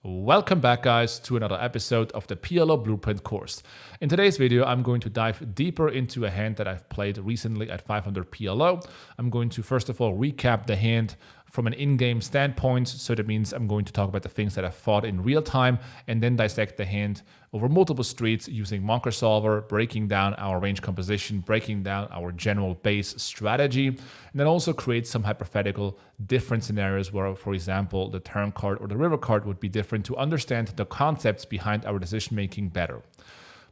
Welcome back, guys, to another episode of the PLO Blueprint course. In today's video, I'm going to dive deeper into a hand that I've played recently at 500 PLO. I'm going to first of all recap the hand from an in-game standpoint, so that means I'm going to talk about the things that I've fought in real time and then dissect the hand over multiple streets using Monker Solver, breaking down our range composition, breaking down our general base strategy, and then also create some hypothetical different scenarios where, for example, the turn card or the river card would be different to understand the concepts behind our decision making better.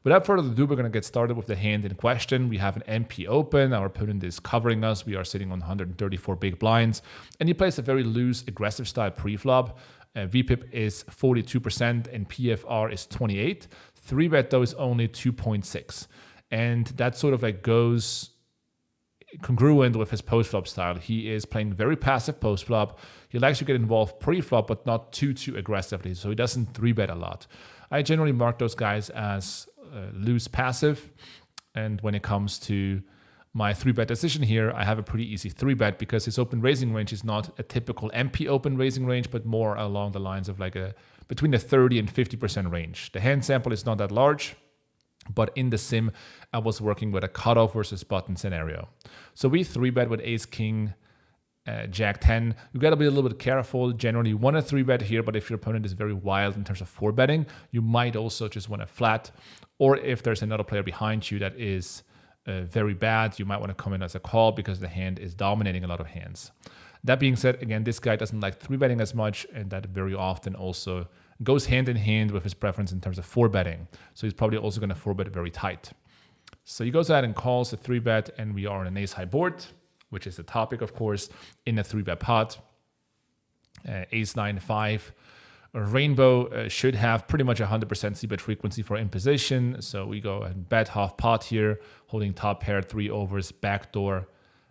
Without further ado, we're going to get started with the hand in question. We have an MP open. Our opponent is covering us. We are sitting on 134 big blinds. And he plays a very loose, aggressive style pre-flop. VPIP is 42% and PFR is 28. 3-bet, though, is only 2.6. And that sort of like goes congruent with his post-flop style. He is playing very passive post-flop. He likes to get involved pre-flop, but not too aggressively. So he doesn't 3-bet a lot. I generally mark those guys as loose passive, and when it comes to my 3-bet decision here, I have a pretty easy 3-bet because his open raising range is not a typical MP open raising range, but more along the lines of like between the 30 and 50% range. The hand sample is not that large, but in the sim, I was working with a cutoff versus button scenario. So we 3-bet with ace king, Jack 10. You got to be a little bit careful. Generally, you want to 3-bet here, but if your opponent is very wild in terms of 4-betting, you might also just want to flat. Or if there's another player behind you that is very bad, you might want to come in as a call because the hand is dominating a lot of hands. That being said, again, this guy doesn't like 3-betting as much, and that very often also goes hand in hand with his preference in terms of 4-betting. So he's probably also going to 4-bet very tight. So he goes ahead and calls a 3-bet, and we are on an ace-high board, which is the topic, of course, in a 3-bet pot. Ace-9-5. Rainbow should have pretty much 100% c-bet frequency for imposition. So we go and bet half pot here, holding top pair, 3 overs, backdoor,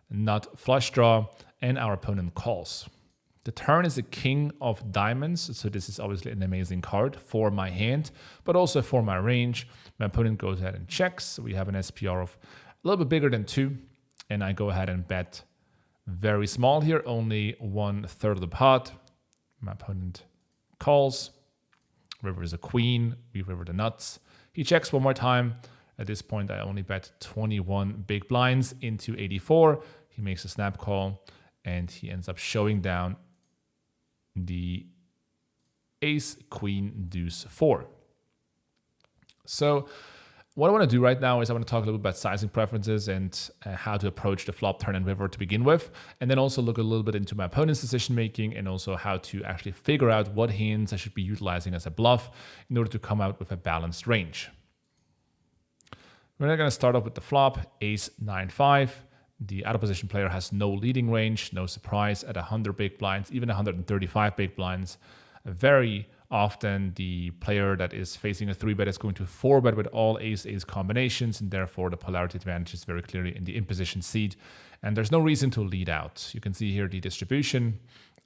nut, flush draw, and our opponent calls. The turn is a king of diamonds, so this is obviously an amazing card for my hand, but also for my range. My opponent goes ahead and checks. So we have an SPR of a little bit bigger than 2, and I go ahead and bet very small here, only 1/3 of the pot. My opponent calls. River is a queen. We river the nuts. He checks one more time. At this point, I only bet 21 big blinds into 84. He makes a snap call, and he ends up showing down the ace, queen, deuce, 4. So what I want to do right now is I want to talk a little bit about sizing preferences and how to approach the flop, turn, and river to begin with, and then also look a little bit into my opponent's decision making and also how to actually figure out what hands I should be utilizing as a bluff in order to come out with a balanced range. We're now going to start off with the flop, ace-9-5. The out of position player has no leading range, no surprise at 100 big blinds, even 135 big blinds. Very often the player that is facing a 3-bet is going to 4-bet with all ace-ace combinations, and therefore the polarity advantage is very clearly in the imposition seat, and there's no reason to lead out. You can see here the distribution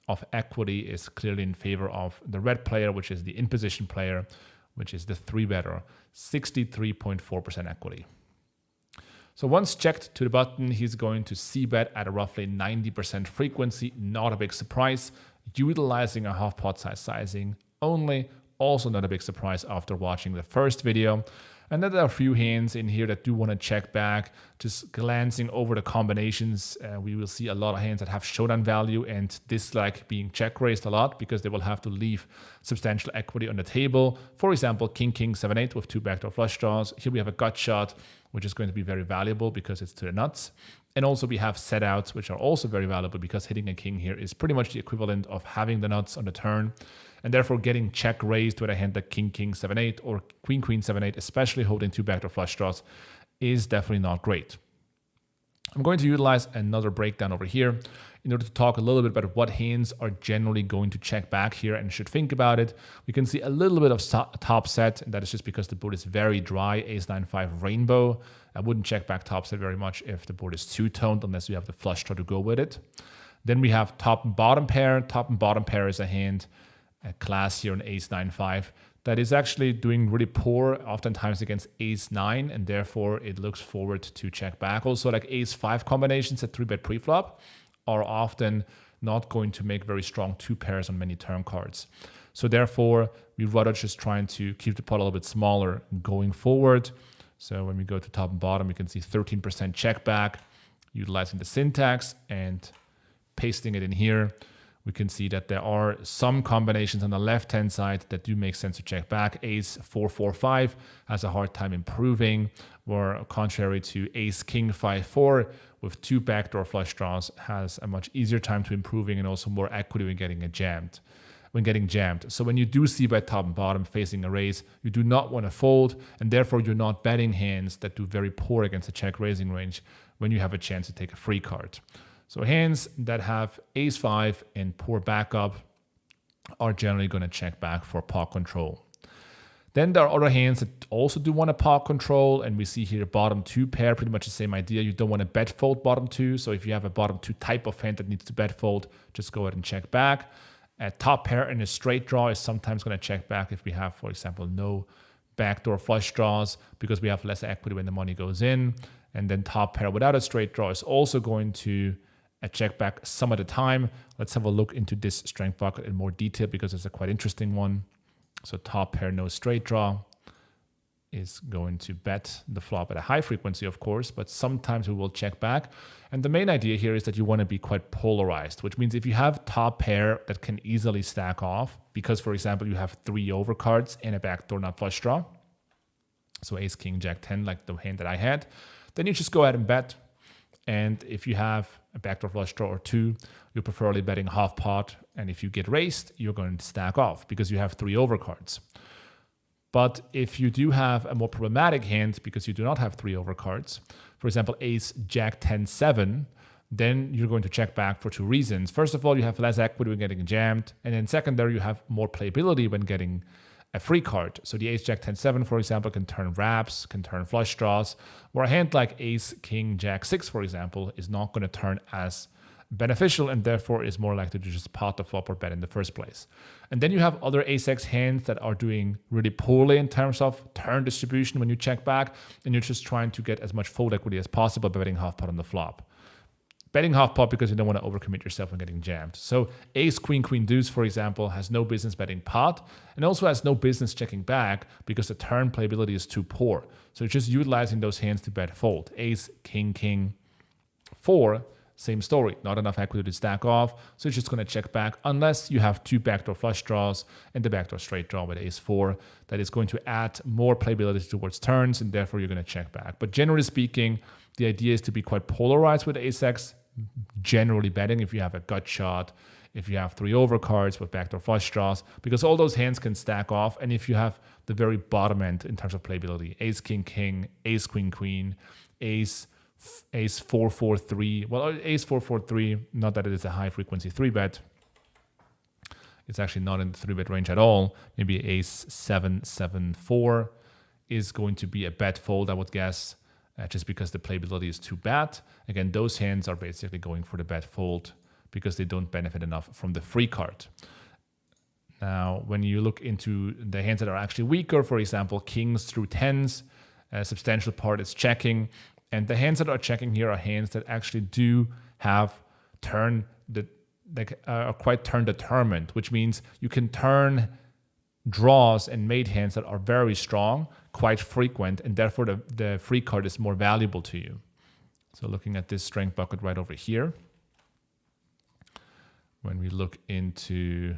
of equity is clearly in favor of the red player, which is the imposition player, which is the 3-better, 63.4% equity. So once checked to the button, he's going to c-bet at a roughly 90% frequency, not a big surprise, utilizing a half pot size sizing only, also not a big surprise after watching the first video. And then there are a few hands in here that do want to check back. Just glancing over the combinations, we will see a lot of hands that have showdown value and dislike being check raised a lot because they will have to leave substantial equity on the table. For example, king, 7-8 with 2 backdoor flush draws. Here we have a gut shot, which is going to be very valuable because it's to the nuts. And also we have set outs, which are also very valuable because hitting a king here is pretty much the equivalent of having the nuts on the turn. And therefore getting check raised with a hand like king, 7-8 or queen, 7-8, especially holding 2 backdoor flush draws, is definitely not great. I'm going to utilize another breakdown over here in order to talk a little bit about what hands are generally going to check back here and should think about it. We can see a little bit of top set, and that is just because the board is very dry, ace-9-5 rainbow. I wouldn't check back top set very much if the board is two-toned unless you have the flush draw to go with it. Then we have top and bottom pair. Top and bottom pair is a hand, a class here on ace-9-5 that is actually doing really poor oftentimes against ace-9, and therefore it looks forward to check back. Also, like ace-5 combinations at 3-bet preflop are often not going to make very strong 2 pairs on many turn cards. So therefore, we rather just trying to keep the pot a little bit smaller going forward. So when we go to top and bottom, you can see 13% check back, utilizing the syntax and pasting it in here. We can see that there are some combinations on the left-hand side that do make sense to check back. Ace 4-4-5 has a hard time improving, where contrary to Ace King 5-4 with 2 backdoor flush draws has a much easier time to improving and also more equity when getting jammed. So when you do see bet top and bottom facing a raise, you do not want to fold, and therefore you're not betting hands that do very poor against a check raising range when you have a chance to take a free card. So hands that have ace 5 and poor backup are generally going to check back for pot control. Then there are other hands that also do want a pot control, and we see here bottom 2 pair, pretty much the same idea. You don't want to bet fold bottom 2, so if you have a bottom 2 type of hand that needs to bet fold, just go ahead and check back. A top pair in a straight draw is sometimes going to check back if we have, for example, no backdoor flush draws, because we have less equity when the money goes in. And then top pair without a straight draw is also going to check back some of the time. Let's have a look into this strength bucket in more detail because it's a quite interesting one. So top pair, no straight draw, is going to bet the flop at a high frequency, of course, but sometimes we will check back. And the main idea here is that you want to be quite polarized, which means if you have top pair that can easily stack off, because, for example, you have 3 overcards and a backdoor not flush draw, so ace, king, jack 10, like the hand that I had, then you just go ahead and bet. And if you have a backdoor flush draw or 2, you're preferably betting half pot. And if you get raised, you're going to stack off because you have 3 overcards. But if you do have a more problematic hand because you do not have 3 overcards, for example, ace, jack 10, 7, then you're going to check back for 2 reasons. First of all, you have less equity when getting jammed. And then secondary, you have more playability when getting a free card. So the ace, jack 10, 7, for example, can turn wraps, can turn flush draws, where a hand like ace, king, jack 6, for example, is not going to turn as beneficial and therefore is more likely to just pot the flop or bet in the first place. And then you have other ace-x hands that are doing really poorly in terms of turn distribution when you check back, and you're just trying to get as much fold equity as possible by betting half pot on the flop. Betting half pot because you don't want to overcommit yourself when getting jammed. So ace, queen, queen, deuce, for example, has no business betting pot and also has no business checking back because the turn playability is too poor. So it's just utilizing those hands to bet fold. Ace, king, king, 4, same story. Not enough equity to stack off, so it's just going to check back unless you have 2 backdoor flush draws and the backdoor straight draw with ace 4. That is going to add more playability towards turns, and therefore you're going to check back. But generally speaking, the idea is to be quite polarized with ace-x, generally betting if you have a gut shot, if you have 3 overcards with backdoor flush draws, because all those hands can stack off. And if you have the very bottom end in terms of playability, ace, king, king, ace, queen, queen, ace 4-4-3. Well, ace 4-4-3, not that it is a high frequency 3-bet. It's actually not in the 3-bet range at all. Maybe ace 7-7-4 is going to be a bet fold, I would guess. Just because the playability is too bad. Again, those hands are basically going for the bet fold because they don't benefit enough from the free card. Now, when you look into the hands that are actually weaker, for example, kings through 10s, a substantial part is checking. And the hands that are checking here are hands that actually do have are quite turn determined, which means you can turn draws and mate hands that are very strong, quite frequent, and therefore the free card is more valuable to you. So looking at this strength bucket right over here, when we look into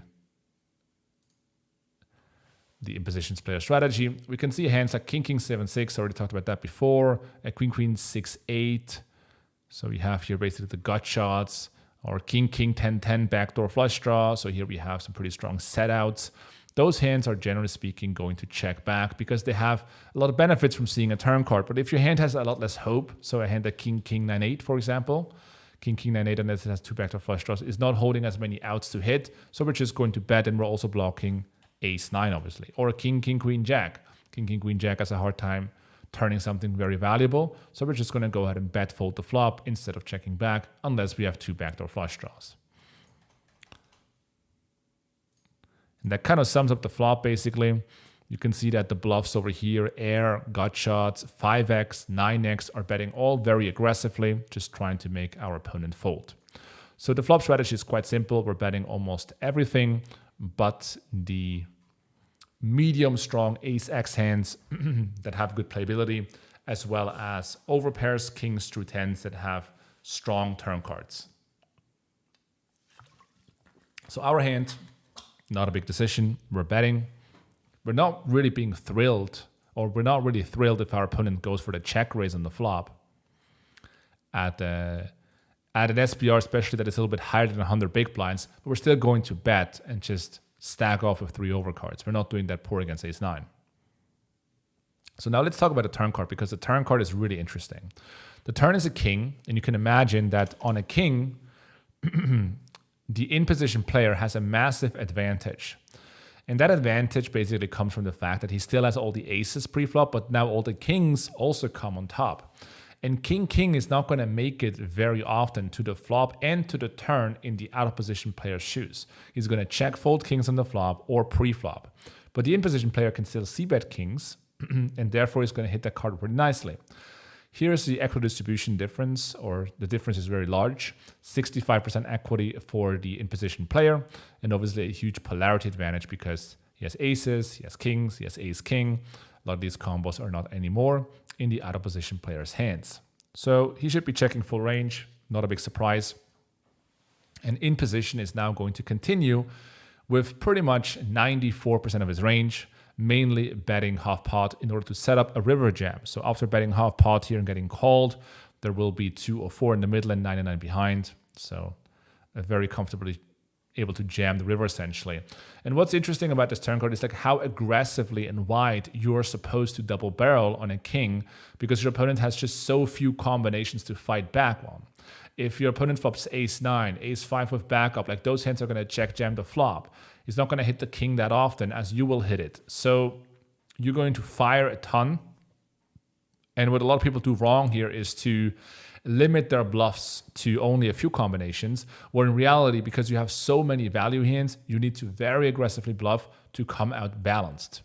the impositions player strategy, we can see hands like king, king, 7-6, already talked about that before, a queen, queen, 6-8. So we have here basically the gut shots, or king, king, 10-10 backdoor flush draw. So here we have some pretty strong setouts. Those hands are generally speaking going to check back because they have a lot of benefits from seeing a turn card. But if your hand has a lot less hope, so a hand like king, king, 9-8, for example, king, king, 9-8, unless it has 2 backdoor flush draws, is not holding as many outs to hit. So we're just going to bet, and we're also blocking ace 9, obviously. Or a king, king, queen, jack. King, king, queen, jack has a hard time turning something very valuable. So we're just going to go ahead and bet fold the flop instead of checking back, unless we have 2 backdoor flush draws. And that kind of sums up the flop, basically. You can see that the bluffs over here, air, gut shots, 5x, 9x, are betting all very aggressively, just trying to make our opponent fold. So the flop strategy is quite simple. We're betting almost everything. but the medium strong ace-x hands that have good playability, as well as overpairs, kings through tens that have strong turn cards. So our hand, not a big decision. We're betting. We're not really being thrilled, or we're not really thrilled if our opponent goes for the check raise on the flop. At an SPR, especially that is a little bit higher than 100 big blinds, but we're still going to bet and just stack off with 3 overcards. We're not doing that poor against ace-9. So now let's talk about the turn card, because the turn card is really interesting. The turn is a king, and you can imagine that on a king, the in-position player has a massive advantage. And that advantage basically comes from the fact that he still has all the aces pre-flop, but now all the kings also come on top. And king-king is not going to make it very often to the flop and to the turn in the out-of-position player's shoes. He's going to check fold kings on the flop or pre-flop. But the in-position player can still c-bet kings, and therefore he's going to hit that card pretty nicely. Here's the equity distribution difference, or the difference is very large. 65% equity for the in-position player, and obviously a huge polarity advantage because he has aces, he has kings, he has ace-king. A lot of these combos are not anymore in the out-of-position player's hands. So he should be checking full range, not a big surprise. And in position is now going to continue with pretty much 94% of his range, mainly betting half pot in order to set up a river jam. So after betting half pot here and getting called, there will be 204 in the middle and 99 behind. So very comfortably able to jam the river essentially. And what's interesting about this turn card is like how aggressively and wide you're supposed to double barrel on a king, because your opponent has just so few combinations to fight back on. If your opponent flops ace-9, ace-5 with backup, like those hands are going to check jam the flop. He's not going to hit the king that often as you will hit it. So you're going to fire a ton. And what a lot of people do wrong here is to limit their bluffs to only a few combinations, where in reality, because you have so many value hands, you need to very aggressively bluff to come out balanced.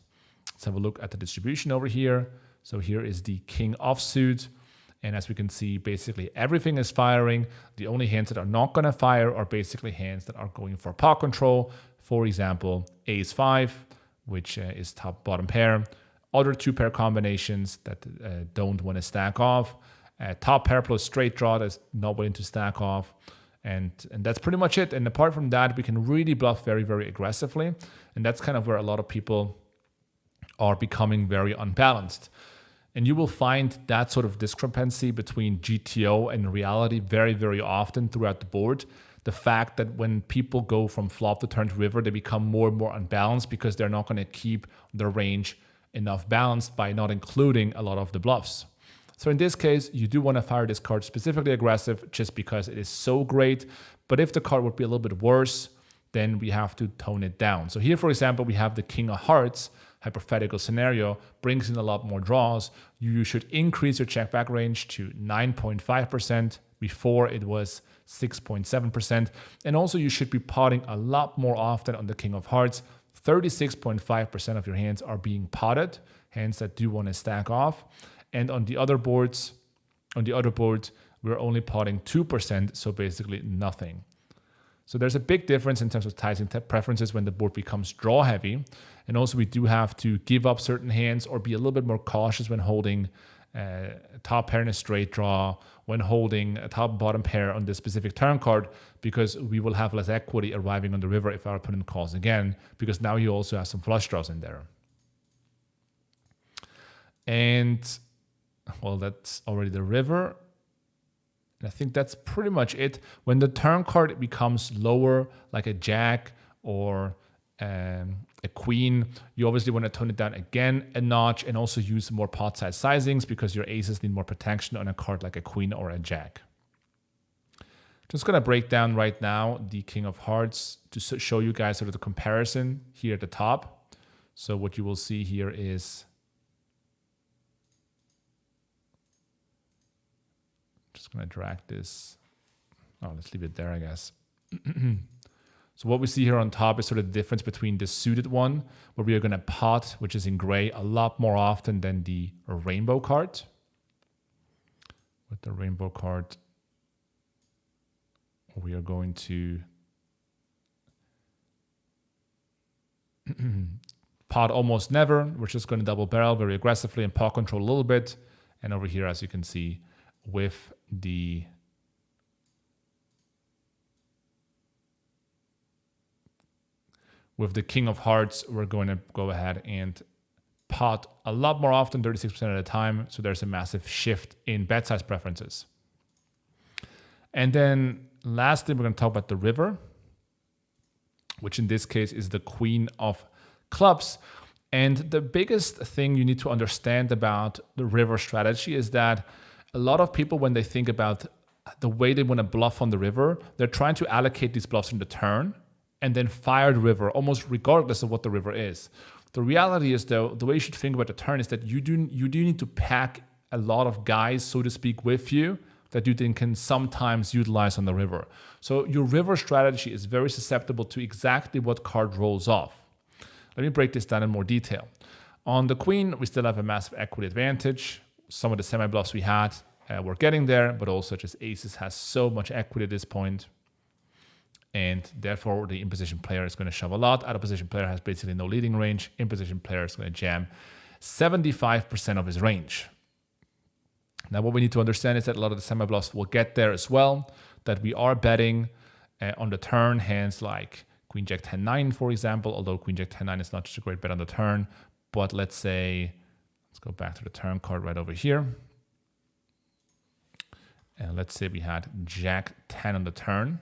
Let's have a look at the distribution over here. So here is the king offsuit. And as we can see, basically everything is firing. The only hands that are not going to fire are basically hands that are going for pot control. For example, ace-5, which is top bottom pair. Other 2-pair combinations that don't want to stack off. Top pair plus straight draw that's not willing to stack off. And that's pretty much it. And apart from that, we can really bluff very, very aggressively. And that's kind of where a lot of people are becoming very unbalanced. And you will find that sort of discrepancy between GTO and reality very, very often throughout the board. The fact that when people go from flop to turn to river, they become more and more unbalanced because they're not going to keep their range enough balanced by not including a lot of the bluffs. So in this case, you do want to fire this card specifically aggressive just because it is so great. But if the card would be a little bit worse, then we have to tone it down. So here, for example, we have the king of hearts, hypothetical scenario, brings in a lot more draws. You should increase your check back range to 9.5%. Before it was 6.7%. And also you should be potting a lot more often on the king of hearts. 36.5% of your hands are being potted, hands that do want to stack off. And on the other boards, we're only potting 2%, so basically nothing. So there's a big difference in terms of sizing preferences when the board becomes draw heavy. And also we do have to give up certain hands or be a little bit more cautious when holding top pair in a straight draw, when holding a top and bottom pair on this specific turn card, because we will have less equity arriving on the river if our opponent calls again, because now you also have some flush draws in there. And well, that's already the river. And I think that's pretty much it. When the turn card becomes lower, like a jack or a queen, you obviously want to tone it down again a notch and also use more pot size sizings because your aces need more protection on a card like a queen or a jack. Just going to break down right now the king of hearts to show you guys sort of the comparison here at the top. So what you will see here is just going to drag this. Oh, let's leave it there, I guess. So what we see here on top is sort of the difference between the suited one, where we are going to pot, which is in gray, a lot more often than the rainbow card. With the rainbow card, we are going to Pot almost never. We're just going to double barrel very aggressively and pot control a little bit. And over here, as you can see, with the king of hearts, we're going to go ahead and pot a lot more often, 36% at a time. So there's a massive shift in bet size preferences. And then lastly, we're going to talk about the river, which in this case is the queen of clubs. And the biggest thing you need to understand about the river strategy is that a lot of people, when they think about the way they want to bluff on the river, they're trying to allocate these bluffs in the turn and then fire the river almost regardless of what the river is. The reality is, though, the way you should think about the turn is that you do need to pack a lot of guys, so to speak, with you that you then can sometimes utilize on the river. So your river strategy is very susceptible to exactly what card rolls off. Let me break this down in more detail. On the queen, we still have a massive equity advantage. Some of the semi-bluffs we had, we're getting there, but also just aces has so much equity at this point. And therefore, the in-position player is going to shove a lot. Out-of-position player has basically no leading range. In-position player is going to jam 75% of his range. Now, what we need to understand is that a lot of the semi-bluffs will get there as well, that we are betting on the turn, hands like Queen Jack 10-9, for example, although Queen Jack 10-9 is not such a great bet on the turn. But let's say, let's go back to the turn card right over here. And let's say we had Jack 10 on the turn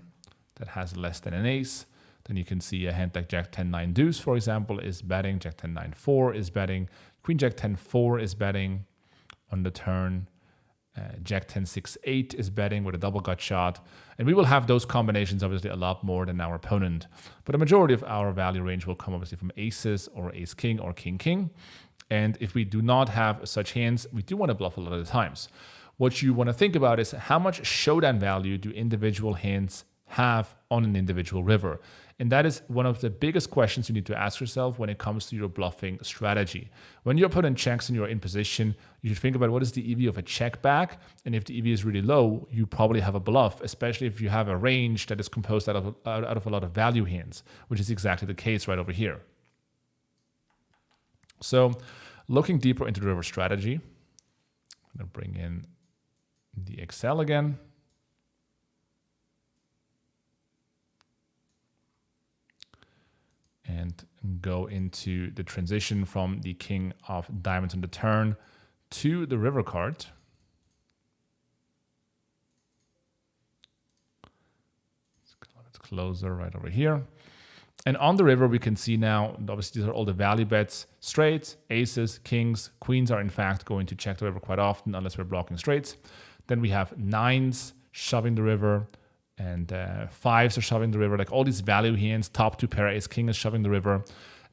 that has less than an ace. Then you can see a hand like Jack 10-9 deuce, for example, is betting. Jack 10-9 4 is betting. Queen Jack 10-4 is betting on the turn. Jack 10-6 8 is betting with a double gut shot. And we will have those combinations obviously a lot more than our opponent. But the majority of our value range will come obviously from aces or ace king or king king. And if we do not have such hands, we do want to bluff a lot of the times. What you want to think about is how much showdown value do individual hands have on an individual river? And that is one of the biggest questions you need to ask yourself when it comes to your bluffing strategy. When your opponent checks and you're in position, you should think about what is the EV of a check back. And if the EV is really low, you probably have a bluff, especially if you have a range that is composed out of a lot of value hands, which is exactly the case right over here. So looking deeper into the river strategy, I'm going to bring in the Excel again. And go into the transition from the king of diamonds on the turn to the river card. Let's go a little bit closer right over here. And on the river, we can see now, obviously, these are all the value bets. Straights, aces, kings, queens are in fact going to check the river quite often unless we're blocking straights. Then we have nines shoving the river. And fives are shoving the river, like all these value hands. Top two pair, ace king is shoving the river.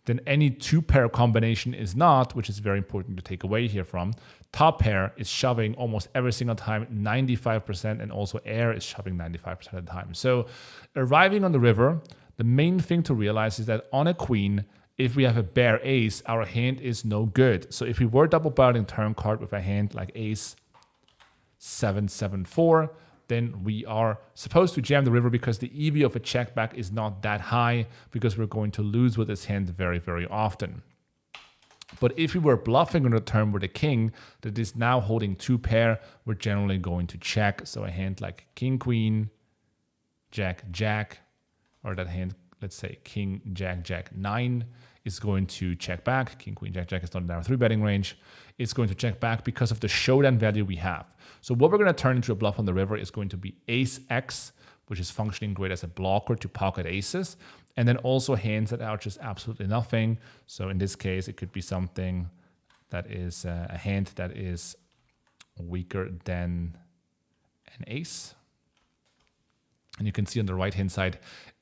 Then any two pair combination is not, which is very important to take away here from. Top pair is shoving almost every single time, 95%, and also air is shoving 95% of the time. So arriving on the river, the main thing to realize is that on a queen, if we have a bare ace, our hand is no good. So if we were double barreling turn card with a hand like ace 7-7-4, then we are supposed to jam the river because the EV of a check back is not that high because we're going to lose with this hand very, very often. But if we were bluffing on a turn with a king that is now holding two pair, we're generally going to check. So a hand like king, queen, jack, jack, or that hand, let's say king, jack, jack, 9 is going to check back. King, queen, jack, jack is not in our 3 betting range. It's going to check back because of the showdown value we have. So what we're going to turn into a bluff on the river is going to be ace X, which is functioning great as a blocker to pocket aces. And then also hands that are just absolutely nothing. So in this case, it could be something that is a hand that is weaker than an ace. And you can see on the right-hand side,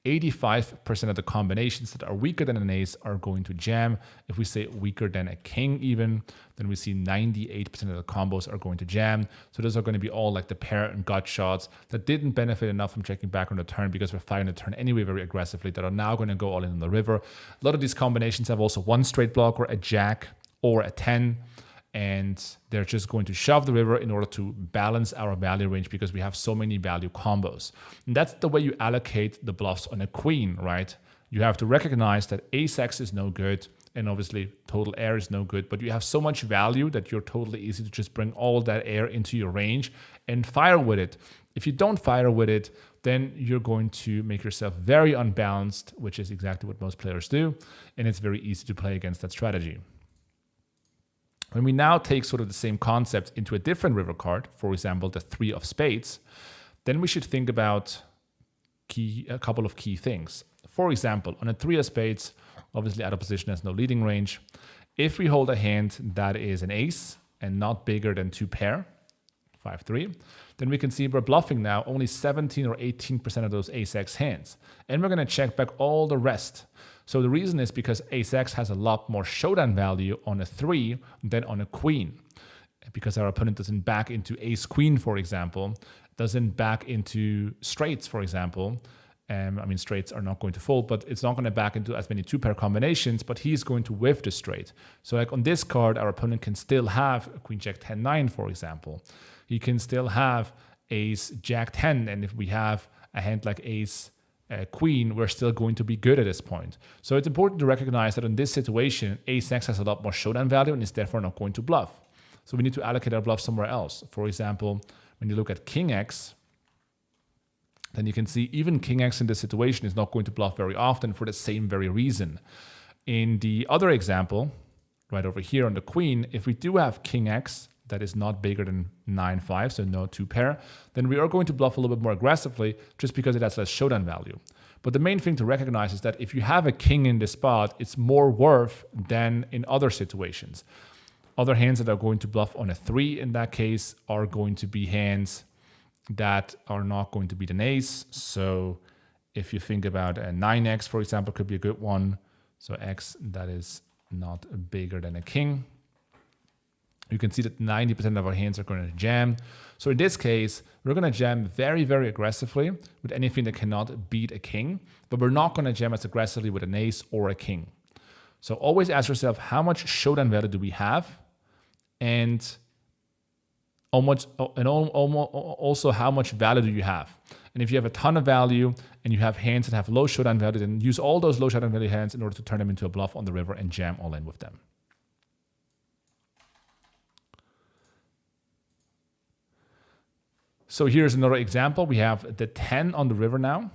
85% of the combinations that are weaker than an ace are going to jam. If we say weaker than a king even, then we see 98% of the combos are going to jam. So those are going to be all like the pair and gut shots that didn't benefit enough from checking back on the turn because we're firing the turn anyway very aggressively, that are now going to go all in on the river. A lot of these combinations have also one straight blocker, a jack or a 10. And they're just going to shove the river in order to balance our value range because we have so many value combos. And that's the way you allocate the bluffs on a queen, right? you have to recognize that ace-x is no good, and obviously total air is no good, but you have so much value that you're totally easy to just bring all that air into your range and fire with it. If you don't fire with it, then you're going to make yourself very unbalanced, which is exactly what most players do, and it's very easy to play against that strategy. When we now take sort of the same concept into a different river card, for example, the 3 of spades, then we should think about a couple of key things. For example, on a 3 of spades, obviously out of position has no leading range. If we hold a hand that is an ace and not bigger than 2 pair, 5-3, then we can see we're bluffing now only 17 or 18% of those ace-x hands. And we're going to check back all the rest. So the reason is because ace-x has a lot more showdown value on a 3 than on a queen. Because our opponent doesn't back into ace-queen, for example, doesn't back into straights, for example. I mean, straights are not going to fold, but it's not going to back into as many 2-pair combinations, but he's going to whiff the straight. So like on this card, our opponent can still have a queen jack 10-9, for example. He can still have ace jack 10, and if we have a hand like ace queen, we're still going to be good at this point. So it's important to recognize that in this situation, ace-x has a lot more showdown value and is therefore not going to bluff. So we need to allocate our bluff somewhere else. For example, when you look at king-x, then you can see even king-x in this situation is not going to bluff very often for the same very reason. In the other example, right over here on the queen, if we do have king-x that is not bigger than 9-5, so no 2-pair, then we are going to bluff a little bit more aggressively just because it has less showdown value. But the main thing to recognize is that if you have a king in this spot, it's more worth than in other situations. Other hands that are going to bluff on a 3 in that case are going to be hands that are not going to beat an ace. So if you think about a 9x, for example, could be a good one. So x that is not bigger than a king. You can see that 90% of our hands are going to jam. So in this case, we're going to jam very, very aggressively with anything that cannot beat a king, but we're not going to jam as aggressively with an ace or a king. So always ask yourself, how much showdown value do we have? And also how much value do you have? And if you have a ton of value and you have hands that have low showdown value, then use all those low showdown value hands in order to turn them into a bluff on the river and jam all in with them. So here's another example. We have the 10 on the river now.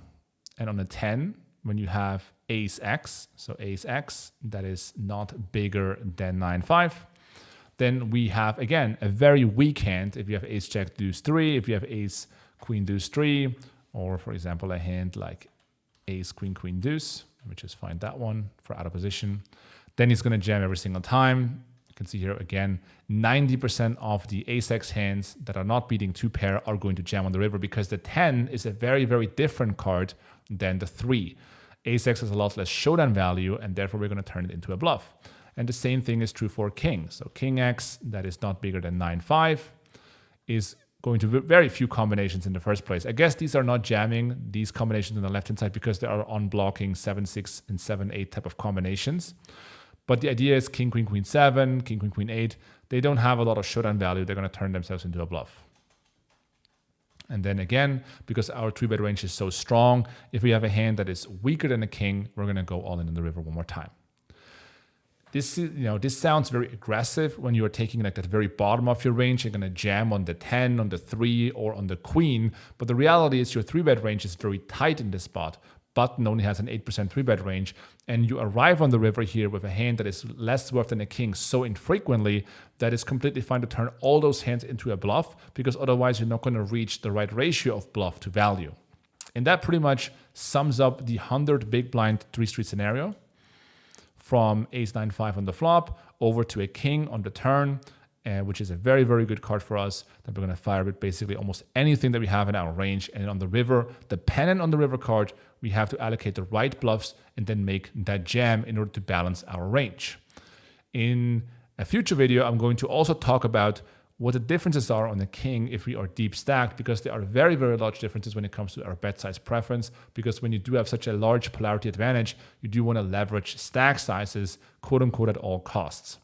And on the 10, when you have ace-x, so ace-x, that is not bigger than 9-5, then we have, again, a very weak hand. If you have ace-jack deuce 3, if you have ace-queen deuce 3, or for example, a hand like ace-queen queen deuce, let me just find that one for out of position, then he's going to jam every single time. You can see here again, 90% of the ace-x hands that are not beating 2-pair are going to jam on the river because the 10 is a very, very different card than the 3. Ace-x has a lot less showdown value, and therefore we're going to turn it into a bluff. And the same thing is true for king. So king-x, that is not bigger than 9-5, is going to very few combinations in the first place. I guess these are not jamming, these combinations on the left-hand side, because they are unblocking 7-6 and 7-8 type of combinations. But the idea is king, queen, queen 7, king, queen, queen 8. They don't have a lot of showdown value. They're going to turn themselves into a bluff. And then again, because our 3-bet range is so strong, if we have a hand that is weaker than a king, we're going to go all in on the river one more time. This is, this sounds very aggressive when you are taking like that very bottom of your range. You're going to jam on the 10, on the 3, or on the queen. But the reality is your 3-bet range is very tight in this spot. Button only has an 8% 3-bet range, and you arrive on the river here with a hand that is less worth than a king so infrequently that it's completely fine to turn all those hands into a bluff, because otherwise you're not going to reach the right ratio of bluff to value. And that pretty much sums up the 100 big blind 3-street scenario, from ace-9-5 on the flop over to a king on the turn, which is a very, very good card for us that we're going to fire with basically almost anything that we have in our range. And on the river, dependent on the river card, we have to allocate the right bluffs and then make that jam in order to balance our range. In a future video, I'm going to also talk about what the differences are on the king if we are deep stacked, because there are very, very large differences when it comes to our bet size preference, because when you do have such a large polarity advantage, you do want to leverage stack sizes, quote unquote, at all costs.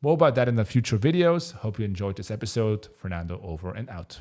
More about that in the future videos. Hope you enjoyed this episode. Fernando over and out.